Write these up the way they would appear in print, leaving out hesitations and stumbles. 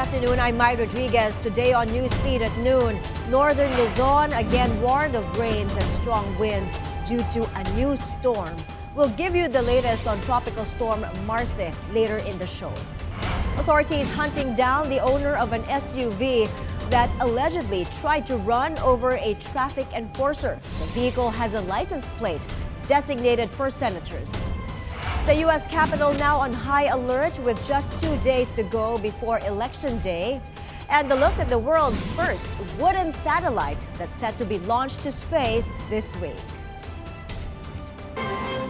afternoon, I'm Mai Rodriguez. Today on Newsfeed at noon, northern Luzon again warned of rains and strong winds due to a new storm. We'll give you the latest on tropical storm Marce later in the show. Authorities hunting down the owner of an SUV that allegedly tried to run over a traffic enforcer. The vehicle has a license plate designated for senators. The U.S. Capitol now on high alert with just 2 days to go before Election Day. And a look at the world's first wooden satellite that's set to be launched to space this week.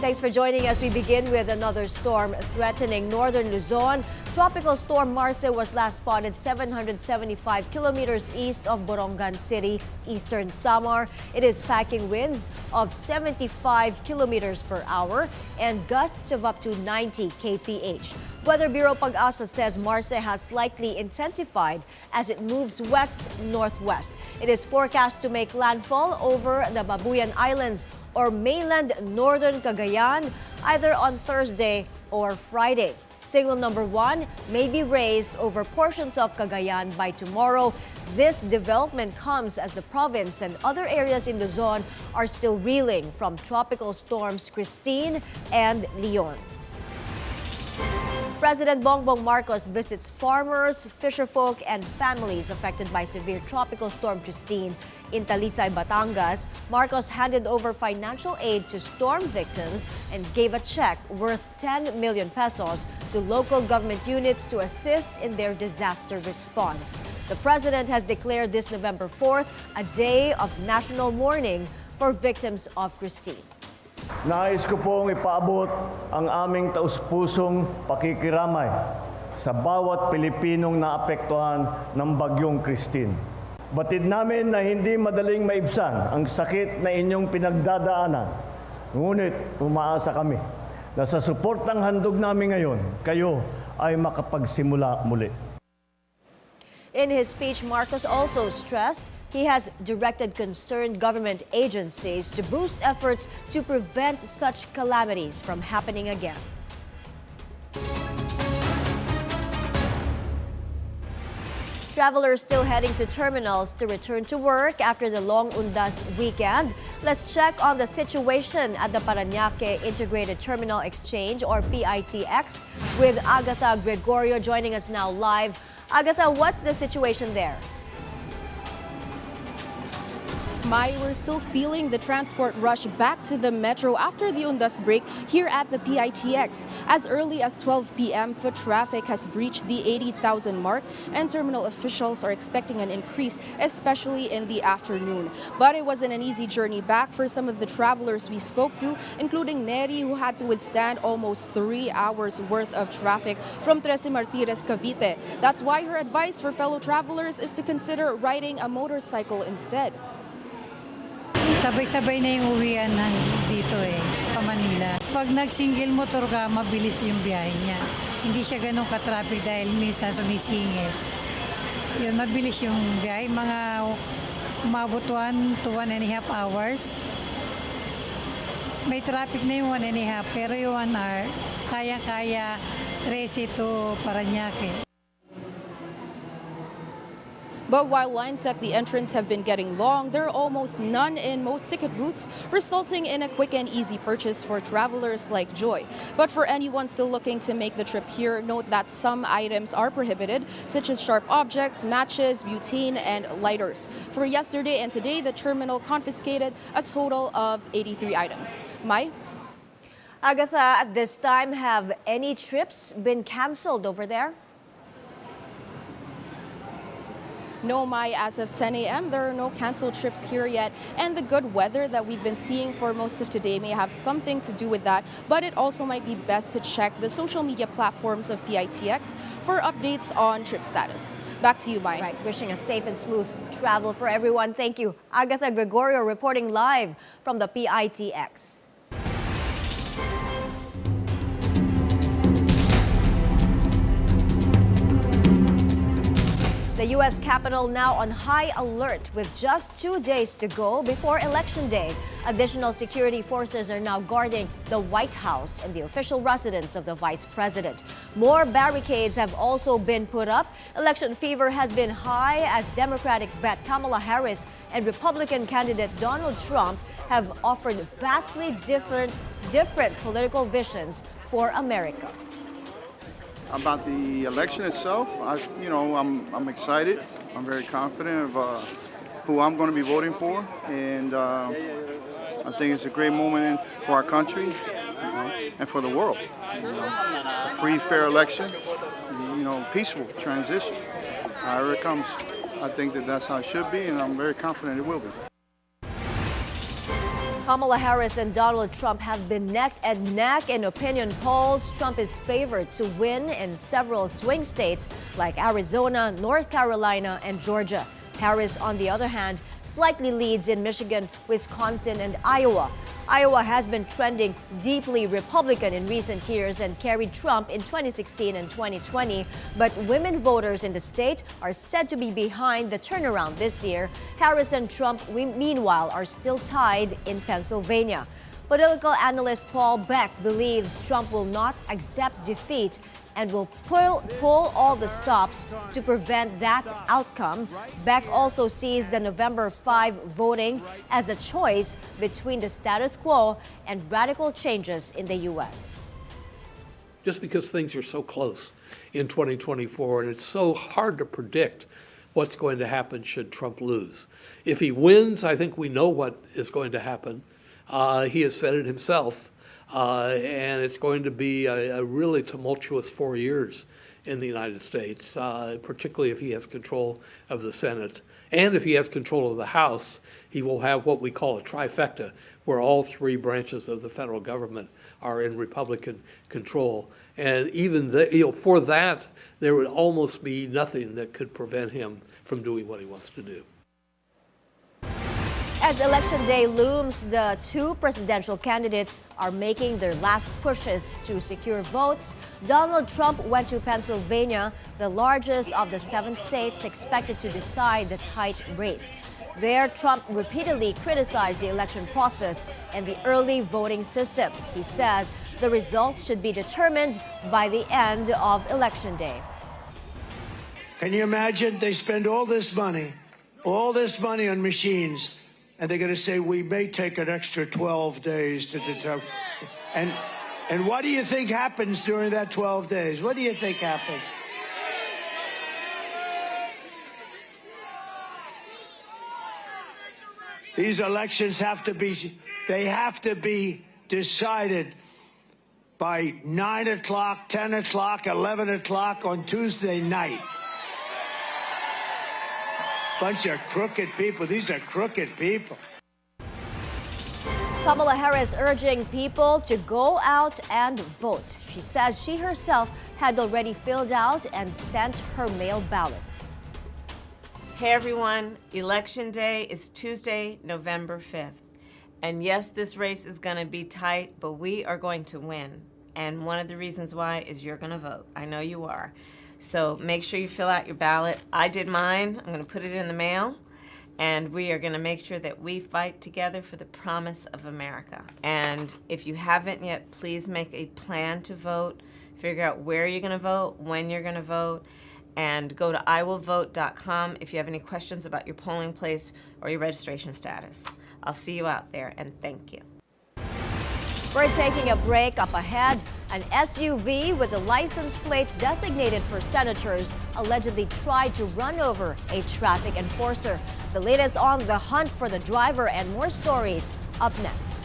Thanks for joining us. We begin with another storm threatening northern Luzon. Tropical storm Marce was last spotted 775 kilometers east of Borongan City, eastern Samar. It is packing winds of 75 kilometers per hour and gusts of up to 90 kph. Weather Bureau Pag-asa says Marce has slightly intensified as it moves west-northwest. It is forecast to make landfall over the Babuyan Islands or mainland northern Cagayan either on Thursday or Friday. Signal number 1 may be raised over portions of Cagayan by tomorrow. This development comes as the province and other areas in Luzon are still reeling from tropical storms Christine and Leon. President Bongbong Marcos visits farmers, fisherfolk, and families affected by severe tropical storm Christine in Talisay, Batangas. Marcos handed over financial aid to storm victims and gave a check worth 10 million pesos to local government units to assist in their disaster response. The president has declared this November 4th a day of national mourning for victims of Christine. Nais ko pong ipaabot ang aming taus-pusong pakikiramay sa bawat Pilipinong naapektuhan ng bagyong Christine. Batid namin na hindi madaling maibsan ang sakit na inyong pinagdadaanan. Ngunit umaasa kami na sa suportang handog namin ngayon, kayo ay makapagsimula muli. In his speech, Marcos also stressed he has directed concerned government agencies to boost efforts to prevent such calamities from happening again. Travelers still heading to terminals to return to work after the long Undas weekend. Let's check on the situation at the Parañaque Integrated Terminal Exchange or PITX with Agatha Gregorio joining us now live. Agatha, what's the situation there? Mai, we're still feeling the transport rush back to the metro after the Undas break here at the PITX. As early as 12 p.m., foot traffic has breached the 80,000 mark and terminal officials are expecting an increase, especially in the afternoon. But it wasn't an easy journey back for some of the travelers we spoke to, including Neri, who had to withstand almost 3 hours worth of traffic from Trece Martires, Cavite. That's why her advice for fellow travelers is to consider riding a motorcycle instead. Sabay-sabay na yung uwian dito sa Manila. Pag nag-single motor ka, mabilis yung biyahe niya. Hindi siya ganun ka-traffic dahil minsan sumisingit. Yun, mabilis yung biyahe. Mga umabot 1 to 1.5 hours. May traffic na yung 1.5, pero yung 1 hour, kaya-kaya 13 to Parañaque. But while lines at the entrance have been getting long, there are almost none in most ticket booths, resulting in a quick and easy purchase for travelers like Joy. But for anyone still looking to make the trip here, note that some items are prohibited, such as sharp objects, matches, butane, and lighters. For yesterday and today, the terminal confiscated a total of 83 items. Mai? Agatha, at this time, have any trips been canceled over there? No, Mai, as of 10 a.m., there are no canceled trips here yet. And the good weather that we've been seeing for most of today may have something to do with that. But it also might be best to check the social media platforms of PITX for updates on trip status. Back to you, Mai. Right, wishing a safe and smooth travel for everyone. Thank you. Agatha Gregorio reporting live from the PITX. The U.S. Capitol now on high alert with just 2 days to go before Election Day. Additional security forces are now guarding the White House and the official residence of the Vice President. More barricades have also been put up. Election fever has been high as Democratic bet Kamala Harris and Republican candidate Donald Trump have offered vastly different political visions for America. About the election itself, I'm excited. I'm very confident of who I'm going to be voting for, and I think it's a great moment for our country, and for the world. A free, fair election, peaceful transition. However it comes, I think that's how it should be, and I'm very confident it will be. Kamala Harris and Donald Trump have been neck and neck in opinion polls. Trump is favored to win in several swing states like Arizona, North Carolina, and Georgia. Harris, on the other hand, slightly leads in Michigan, Wisconsin, and Iowa. Iowa has been trending deeply Republican in recent years and carried Trump in 2016 and 2020. But women voters in the state are said to be behind the turnaround this year. Harris and Trump, meanwhile, are still tied in Pennsylvania. Political analyst Paul Beck believes Trump will not accept defeat and will pull all the stops to prevent that outcome. Beck also sees the November 5 voting as a choice between the status quo and radical changes in the U.S. Just because things are so close in 2024 and it's so hard to predict what's going to happen should Trump lose. If he wins, I think we know what is going to happen. He has said it himself. And it's going to be a really tumultuous 4 years in the United States, particularly if he has control of the Senate. And if he has control of the House, he will have what we call a trifecta, where all three branches of the federal government are in Republican control. And even for that, there would almost be nothing that could prevent him from doing what he wants to do. As Election Day looms, the two presidential candidates are making their last pushes to secure votes. Donald Trump went to Pennsylvania, the largest of the 7 states expected to decide the tight race. There, Trump repeatedly criticized the election process and the early voting system. He said the results should be determined by the end of Election Day. Can you imagine? They spend all this money on machines. And they're going to say, we may take an extra 12 days to determine. And what do you think happens during that 12 days? What do you think happens? These elections have to be decided by 9 o'clock, 10 o'clock, 11 o'clock on Tuesday night. Bunch of crooked people. These are crooked people. Kamala Harris urging people to go out and vote. She says she herself had already filled out and sent her mail ballot. Hey everyone, Election Day is Tuesday, November 5th. And yes, this race is going to be tight, but we are going to win. And one of the reasons why is you're going to vote. I know you are. So make sure you fill out your ballot. I did mine. I'm going to put it in the mail. And we are going to make sure that we fight together for the promise of America. And if you haven't yet, please make a plan to vote. Figure out where you're going to vote, when you're going to vote, and go to iwillvote.com if you have any questions about your polling place or your registration status. I'll see you out there, and thank you. We're taking a break. Up ahead, an SUV with a license plate designated for senators allegedly tried to run over a traffic enforcer. The latest on the hunt for the driver and more stories up next.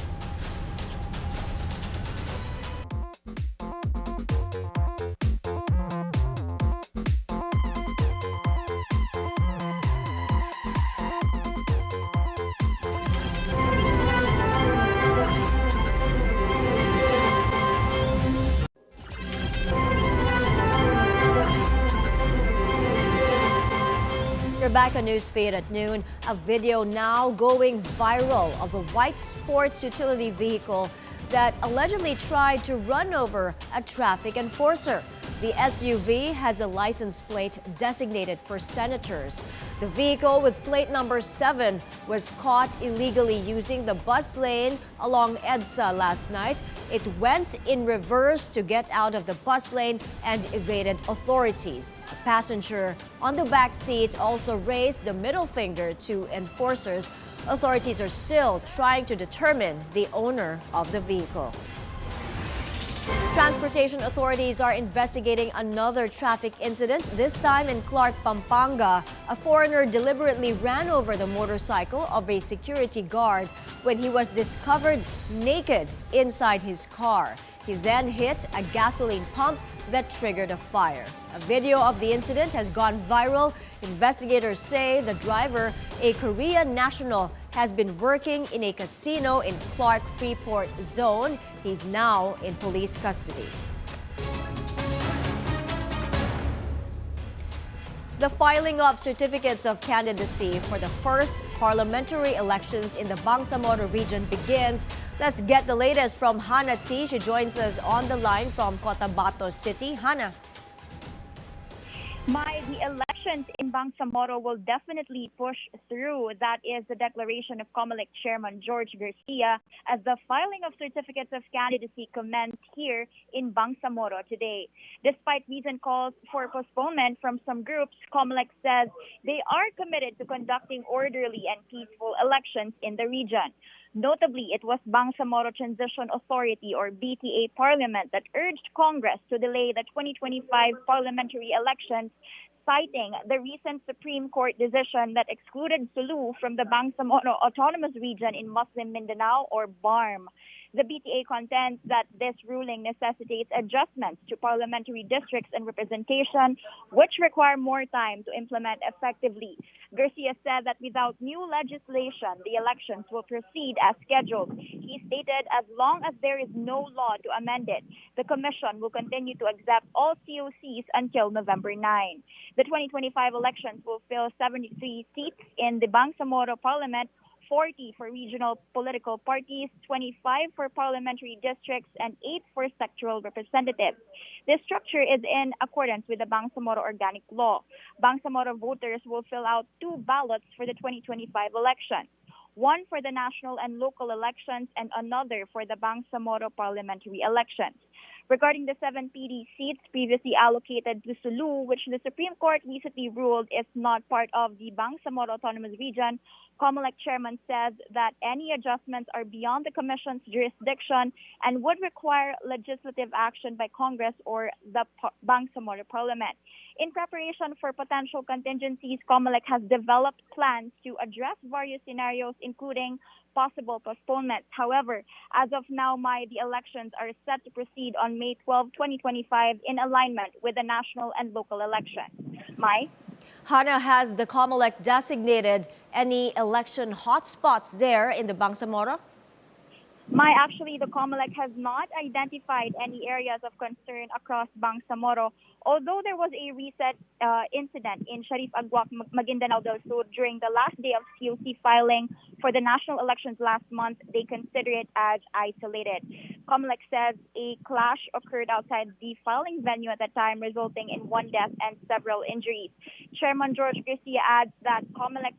You're back on Newsfeed at noon. A video now going viral of a white sports utility vehicle that allegedly tried to run over a traffic enforcer. The SUV has a license plate designated for senators. The vehicle with plate number 7 was caught illegally using the bus lane along EDSA last night. It went in reverse to get out of the bus lane and evaded authorities. A passenger on the back seat also raised the middle finger to enforcers. Authorities are still trying to determine the owner of the vehicle. Transportation authorities are investigating another traffic incident, this time in Clark, Pampanga. A foreigner deliberately ran over the motorcycle of a security guard when he was discovered naked inside his car. He then hit a gasoline pump that triggered a fire. A video of the incident has gone viral. Investigators say the driver, a Korean national, has been working in a casino in Clark Freeport Zone. He's now in police custody. The filing of certificates of candidacy for the first parliamentary elections in the Bangsamoro region begins. Let's get the latest from Hannah T. She joins us on the line from Cotabato City. Hannah. The elections in Bangsamoro will definitely push through. That is the declaration of COMELEC Chairman George Garcia as the filing of certificates of candidacy commenced here in Bangsamoro today. Despite recent calls for postponement from some groups, COMELEC says they are committed to conducting orderly and peaceful elections in the region. Notably, it was Bangsamoro Transition Authority or BTA Parliament that urged Congress to delay the 2025 parliamentary elections, citing the recent Supreme Court decision that excluded Sulu from the Bangsamoro Autonomous Region in Muslim Mindanao or BARMM. The BTA contends that this ruling necessitates adjustments to parliamentary districts and representation, which require more time to implement effectively. Garcia said that without new legislation, the elections will proceed as scheduled. He stated as long as there is no law to amend it, the Commission will continue to accept all COCs until November 9. The 2025 elections will fill 73 seats in the Bangsamoro Parliament, 40 for regional political parties, 25 for parliamentary districts, and 8 for sectoral representatives. This structure is in accordance with the Bangsamoro Organic Law. Bangsamoro voters will fill out 2 ballots for the 2025 elections, one for the national and local elections and another for the Bangsamoro parliamentary elections. Regarding the 7 PD seats previously allocated to Sulu, which the Supreme Court recently ruled is not part of the Bangsamoro Autonomous Region, COMELEC chairman says that any adjustments are beyond the Commission's jurisdiction and would require legislative action by Congress or the Bangsamoro Parliament. In preparation for potential contingencies, COMELEC has developed plans to address various scenarios, including possible postponements. However, as of now, the elections are set to proceed on May 12, 2025 in alignment with the national and local elections. Hannah, has the COMELEC designated any election hotspots there in the Bangsamoro? Actually, the COMELEC has not identified any areas of concern across Bangsamoro, although there was a recent incident in Sharif Aguac, Maguindanao del Sur during the last day of COC filing for the national elections last month. They consider it as isolated. COMELEC says a clash occurred outside the filing venue at the time, resulting in 1 death and several injuries. Chairman George Garcia adds that COMELEC's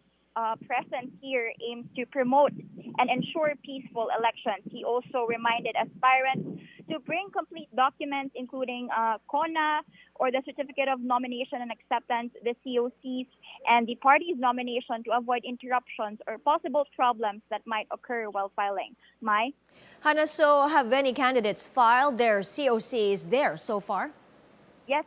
presence here aims to promote and ensure peaceful elections. He also reminded aspirants to bring complete documents, including CONA or the Certificate of Nomination and Acceptance, the COCs, and the party's nomination to avoid interruptions or possible problems that might occur while filing. Hannah, so have any candidates filed their COCs there so far? Yes,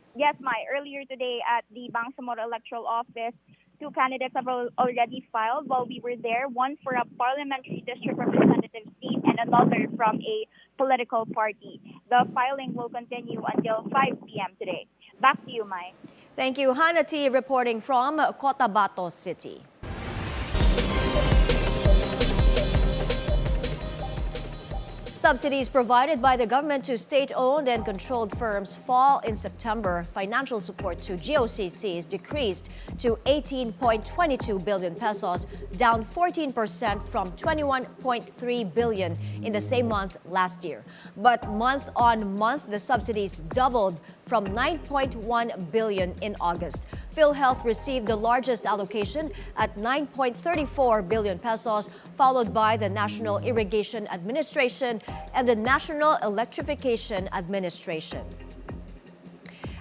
Earlier today at the Bangsamoro Electoral Office, 2 candidates have already filed while we were there, one for a parliamentary district representative seat and another from a political party. The filing will continue until 5 p.m. today. Back to you, Mai. Thank you. Hannah T. reporting from Cotabato City. Subsidies provided by the government to state-owned and controlled firms fall in September. Financial support to GOCCs decreased to 18.22 billion pesos, down 14% from 21.3 billion in the same month last year. But month on month, the subsidies doubled from 9.1 billion in August. PhilHealth received the largest allocation at 9.34 billion pesos, followed by the National Irrigation Administration and the National Electrification Administration.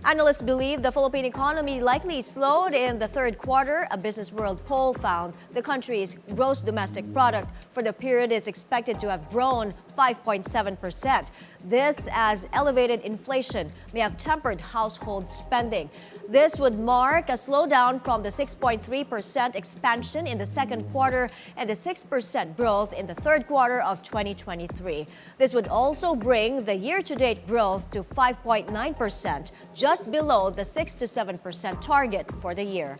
Analysts believe the Philippine economy likely slowed in the third quarter. A Business World poll found the country's gross domestic product for the period is expected to have grown 5.7%. This as elevated inflation may have tempered household spending. This would mark a slowdown from the 6.3% expansion in the second quarter and the 6% growth in the third quarter of 2023. This would also bring the year-to-date growth to 5.9%, just below the 6 to 7% target for the year.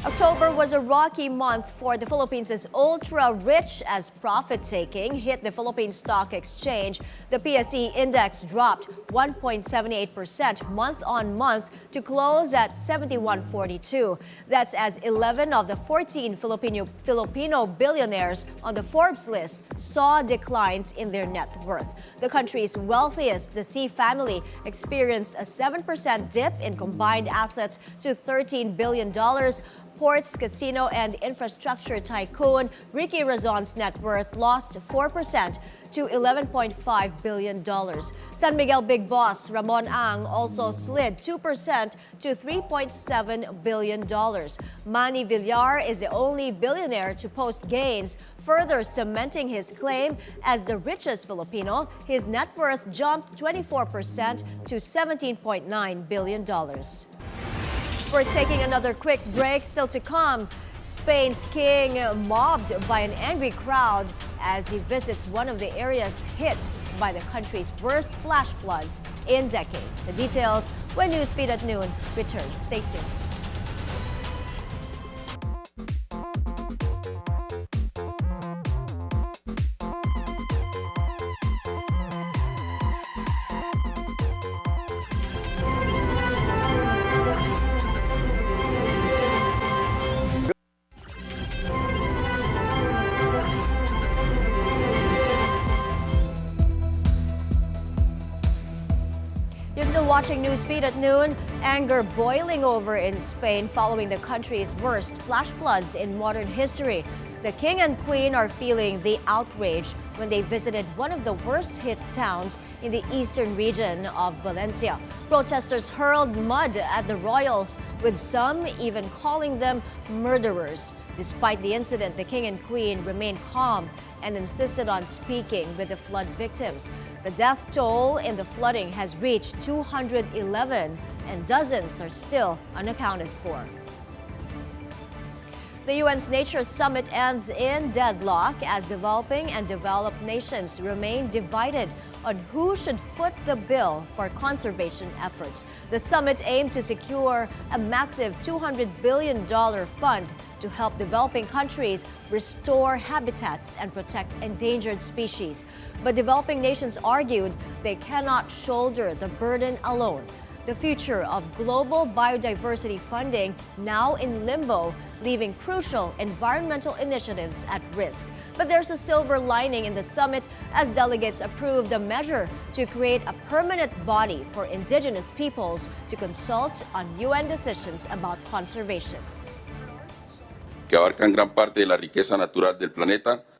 October was a rocky month for the Philippines as ultra-rich as profit-taking hit the Philippine Stock Exchange. The PSE index dropped 1.78% month-on-month to close at 7142. That's as 11 of the 14 Filipino billionaires on the Forbes list saw declines in their net worth. The country's wealthiest, the Sy family, experienced a 7% dip in combined assets to $13 billion. Ports, casino, and infrastructure tycoon Ricky Razon's net worth lost 4% to $11.5 billion. San Miguel big boss Ramon Ang also slid 2% to $3.7 billion. Manny Villar is the only billionaire to post gains, further cementing his claim as the richest Filipino. His net worth jumped 24% to $17.9 billion. We're taking another quick break. Still to come, Spain's king mobbed by an angry crowd as he visits one of the areas hit by the country's worst flash floods in decades. The details when Newsfeed at Noon returns. Stay tuned. Watching Newsfeed at Noon. Anger boiling over in Spain following the country's worst flash floods in modern history. The king and queen are feeling the outrage when they visited one of the worst hit towns in the eastern region of Valencia. Protesters hurled mud at the royals, with some even calling them murderers. Despite the incident, the king and queen remained calm and insisted on speaking with the flood victims. The death toll in the flooding has reached 211, and dozens are still unaccounted for. The UN's Nature Summit ends in deadlock as developing and developed nations remain divided on who should foot the bill for conservation efforts. The summit aimed to secure a massive $200 billion fund to help developing countries restore habitats and protect endangered species. But developing nations argued they cannot shoulder the burden alone. The future of global biodiversity funding now in limbo, leaving crucial environmental initiatives at risk. But there's a silver lining in the summit as delegates approved a measure to create a permanent body for indigenous peoples to consult on UN decisions about conservation.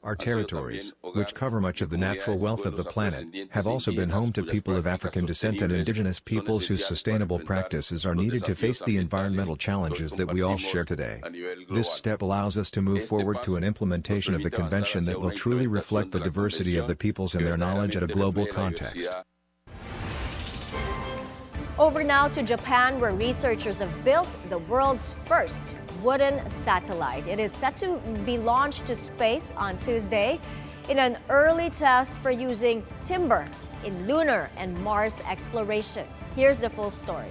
Our territories, which cover much of the natural wealth of the planet, have also been home to people of African descent and indigenous peoples whose sustainable practices are needed to face the environmental challenges that we all share today. This step allows us to move forward to an implementation of the convention that will truly reflect the diversity of the peoples and their knowledge at a global context. Over now to Japan, where researchers have built the world's first wooden satellite. It is set to be launched to space on Tuesday in an early test for using timber in lunar and Mars exploration. Here's the full story.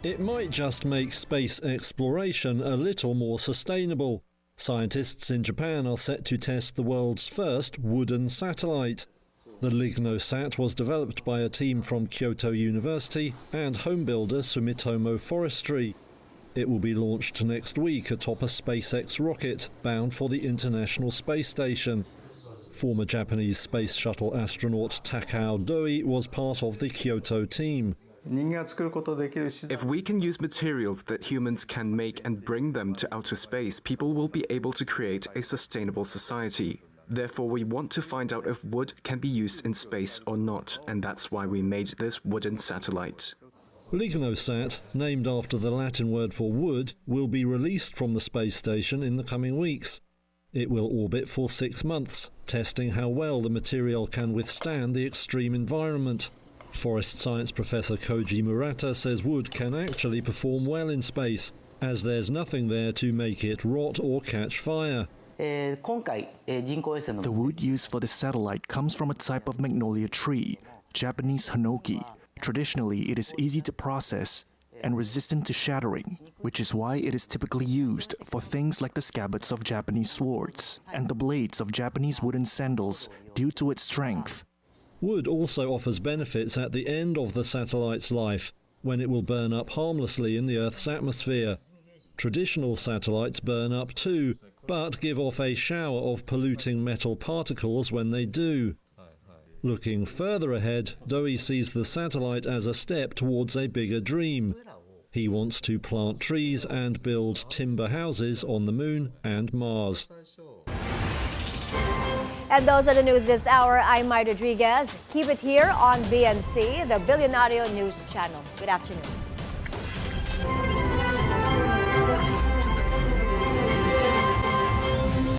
It might just make space exploration a little more sustainable. Scientists in Japan are set to test the world's first wooden satellite. The LignoSat was developed by a team from Kyoto University and homebuilder Sumitomo Forestry. It will be launched next week atop a SpaceX rocket bound for the International Space Station. Former Japanese space shuttle astronaut Takao Doi was part of the Kyoto team. If we can use materials that humans can make and bring them to outer space, people will be able to create a sustainable society. Therefore, we want to find out if wood can be used in space or not, and that's why we made this wooden satellite. LignoSat, named after the Latin word for wood, will be released from the space station in the coming weeks. It will orbit for 6 months, testing how well the material can withstand the extreme environment. Forest science professor Koji Murata says wood can actually perform well in space, as there's nothing there to make it rot or catch fire. The wood used for the satellite comes from a type of magnolia tree, Japanese hinoki. Traditionally, it is easy to process and resistant to shattering, which is why it is typically used for things like the scabbards of Japanese swords and the blades of Japanese wooden sandals due to its strength. Wood also offers benefits at the end of the satellite's life, when it will burn up harmlessly in the Earth's atmosphere. Traditional satellites burn up too, but give off a shower of polluting metal particles when they do. Looking further ahead, Doi sees the satellite as a step towards a bigger dream. He wants to plant trees and build timber houses on the Moon and Mars. And those are the news this hour. I'm Mai Rodriguez. Keep it here on BNC, the Bilyonaryo News Channel. Good afternoon.